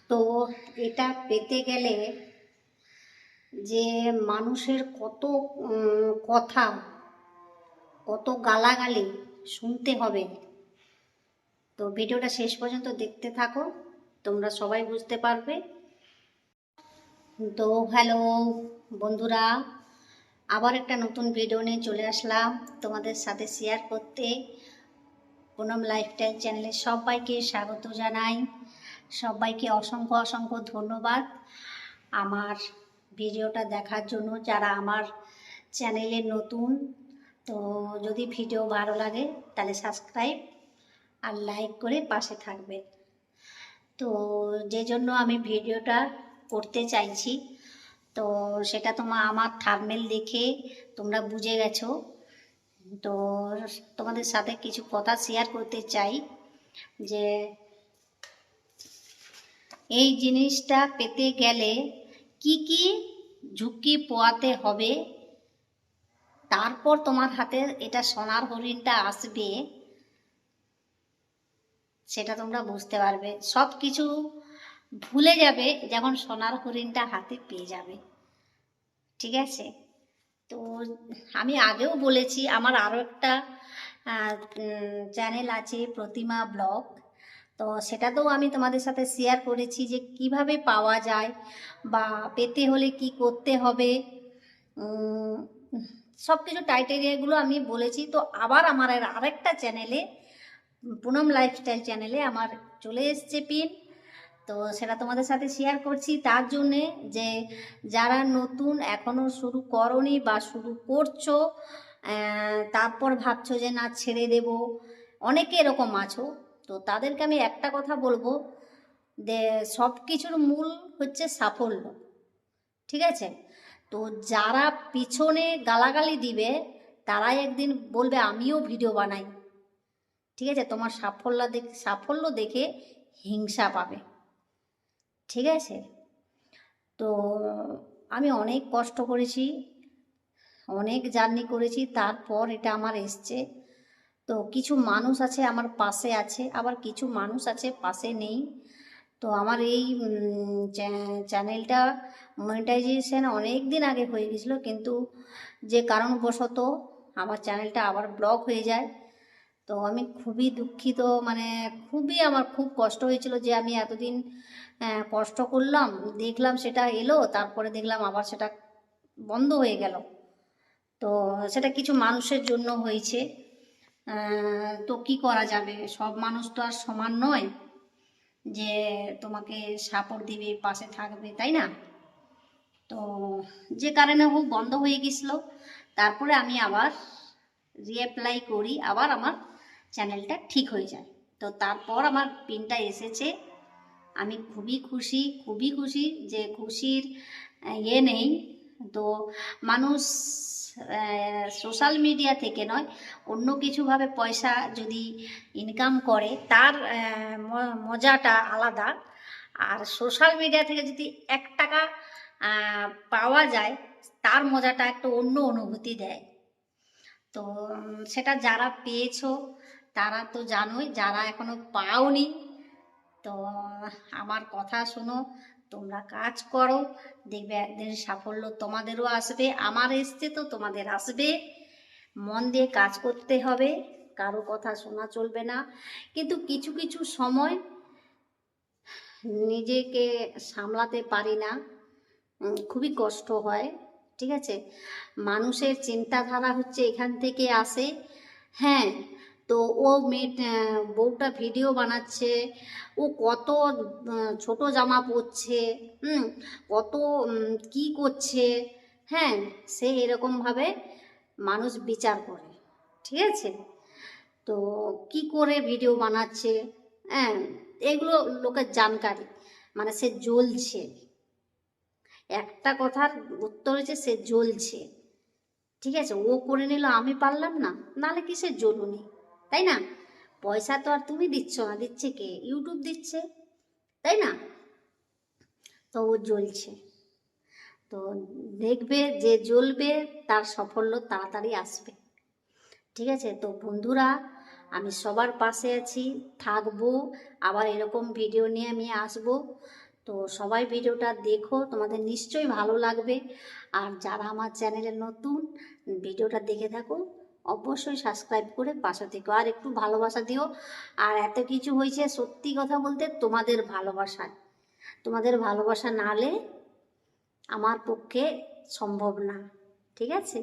তো এটা পেতে গেলে যে মানুষের কত কথা, কত গালাগালি শুনতে হবে। তো ভিডিওটা শেষ পর্যন্ত দেখতে থাকো, তোমরা সবাই বুঝতে পারবে। তো হ্যালো বন্ধুরা, আবার একটা নতুন ভিডিও নিয়ে চলে আসলাম তোমাদের সাথে শেয়ার করতে। পুনম লাইফস্টাইল চ্যানেলে সবাইকে স্বাগত জানাই। সবাইকে অসংখ্য অসংখ্য ধন্যবাদ আমার ভিডিওটা দেখার জন্য। যারা আমার চ্যানেলে নতুন, তো যদি ভিডিও ভালো লাগে তাহলে সাবস্ক্রাইব আর লাইক করে পাশে থাকবে। তো যে জন্য আমি ভিডিওটা করতে চাইছি, তো সেটা আমার থাম্বনেল দেখে তোমরা বুঝে গেছো। তো তোমাদের সাথে কিছু কথা শেয়ার করতে চাই যে এই জিনিসটা পেতে গেলে কি কি ঝুঁকি পোয়াতে হবে, তারপর তোমার হাতে এটা সোনার হরিণটা আসবে, সেটা তোমরা বুঝতে পারবে। সব কিছু ভুলে যাবে যখন সোনার হরিণটা হাতে পেয়ে যাবে, ঠিক আছে? তো আমি আগেও বলেছি, আমার আরও একটা চ্যানেল আছে প্রতিমা ব্লগ, তো সেটাতেও আমি তোমাদের সাথে শেয়ার করেছি যে কিভাবে পাওয়া যায় বা পেতে হলে কি করতে হবে, সব কিছু টাইটেরিয়াগুলো আমি বলেছি। তো আবার আমার আরেকটা চ্যানেলে, পুনম লাইফস্টাইল চ্যানেলে আমার চলে এসছে পিন, তো সেটা তোমাদের সাথে শেয়ার করছি। তার জন্যে যে যারা নতুন, এখনও শুরু করনি বা শুরু করছো, তারপর ভাবছো যে না ছেড়ে দেব, অনেকে এরকম আছো, তো তাদেরকে আমি একটা কথা বলবো যে সব কিছুর মূল হচ্ছে সাফল্য, ঠিক আছে? তো যারা পিছনে গালাগালি দিবে তারাই একদিন বলবে আমিও ভিডিও বানাই, ঠিক আছে? তোমার সাফল্য দেখে হিংসা পাবে, ঠিক আছে? তো আমি অনেক কষ্ট করেছি, অনেক জার্নি করেছি, তারপর এটা আমার এসছে। তো কিছু মানুষ আছে আমার পাশে আছে, আবার কিছু মানুষ আছে পাশে নেই। তো আমার এই চ্যানেলটা মনিটাইজেশন অনেক দিন আগে হয়ে গেছিলো, কিন্তু যে কারণবশত আমার চ্যানেলটা আবার ব্লক হয়ে যায়। তো আমি খুবই দুঃখিত, মানে আমার খুব কষ্ট হয়েছিল যে আমি এতদিন কষ্ট করলাম, দেখলাম সেটা এলো, তারপরে দেখলাম আবার সেটা বন্ধ হয়ে গেল। তো সেটা কিছু মানুষের জন্য হয়েছে। তো কি করা যাবে, সব মানুষ তো আর সমান নয় যে তোমাকে সাপোর্ট দিবে, পাশে থাকবে, তাই না? তো যে কারণে হোক বন্ধ হয়ে গেছিলো, তারপরে আমি আবার রিঅ্যাপ্লাই করি, আবার আমার চ্যানেলটা ঠিক হয়ে যায়। তো তারপর আমার পিনটা এসেছে, আমি খুবই খুশি যে খুশির নেই। তো মানুষ সোশ্যাল মিডিয়া থেকে নয়, অন্য কিছুভাবে পয়সা যদি ইনকাম করে তার মজাটা আলাদা, আর সোশ্যাল মিডিয়া থেকে যদি 1 টাকা পাওয়া যায় তার মজাটা একটা অন্য অনুভূতি দেয়। তো সেটা যারা পেয়েছো তারা তো জানোই, যারা এখনো পাওনি তো আমার কথা শোনো, তোমরা কাজ করো, দেখবে একদিন সাফল্য তোমাদেরও আসবে। আমার এসছে তো তোমাদের আসবে। মন দিয়ে কাজ করতে হবে, কারো কথা শোনা চলবে না। কিন্তু কিছু কিছু সময় নিজেকে সামলাতে পারি না, খুবই কষ্ট হয়, ঠিক আছে? মানুষের চিন্তাধারা হচ্ছে এখান থেকে আসে। হ্যাঁ, তো ও বউটা ভিডিও বানাচ্ছে, ও কত ছোট জামা পরছে, কত কি করছে, হ্যাঁ, সে এরকমভাবে মানুষ বিচার করে, ঠিক আছে? তো কি করে ভিডিও বানাচ্ছে, হ্যাঁ, এগুলো লোকের জানকারি, মানে সে জ্বলছে। একটা কথার উত্তর হচ্ছে সে জ্বলছে, ঠিক আছে? ও করে নিল, আমি পারলাম না, নাহলে কিসের জ্বলুনি, তাই না? পয়সা তো আর তুমি দিচ্ছ না, দিচ্ছে কে? ইউটিউব দিচ্ছে, তাই না? তো ও জ্বলছে। তো দেখবে যে জ্বলবে তার সাফল্য তাড়াতাড়ি আসবে, ঠিক আছে? তো বন্ধুরা, আমি সবার পাশে আছি, থাকবো, আবার এরকম ভিডিও নিয়ে আমি আসবো। তো সবাই ভিডিওটা দেখো, তোমাদের নিশ্চয়ই ভালো লাগবে। আর যারা আমার চ্যানেলে নতুন, ভিডিওটা দেখে থাকো, অবশ্যই সাবস্ক্রাইব করে পাশে থেকো আর একটু ভালোবাসা দিও। আর এত কিছু হয়েছে সত্যি কথা বলতে তোমাদের ভালোবাসায়, তোমাদের ভালোবাসা না হলে আমার পক্ষে সম্ভব না, ঠিক আছে?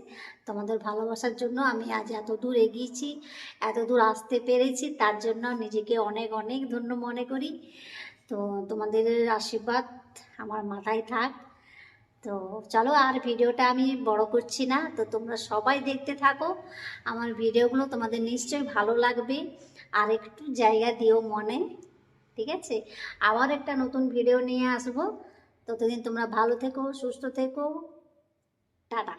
তোমাদের ভালোবাসার জন্য আমি আজ এত দূর এগিয়েছি, এত দূর আসতে পেরেছি, তার জন্য নিজেকে অনেক অনেক ধন্য মনে করি। তো তোমাদের আশীর্বাদ আমার মাথায় থাক। তো চলো আর ভিডিওটা আমি বড় করছি না, তো তোমরা সবাই দেখতে থাকো আমার ভিডিওগুলো, তোমাদের নিশ্চয়ই ভালো লাগবে। আর একটু জায়গা দিও মনে, ঠিক আছে? আবার একটা নতুন ভিডিও নিয়ে আসবো। ততদিন তোমরা ভালো থেকো, সুস্থ থেকো, টাটা।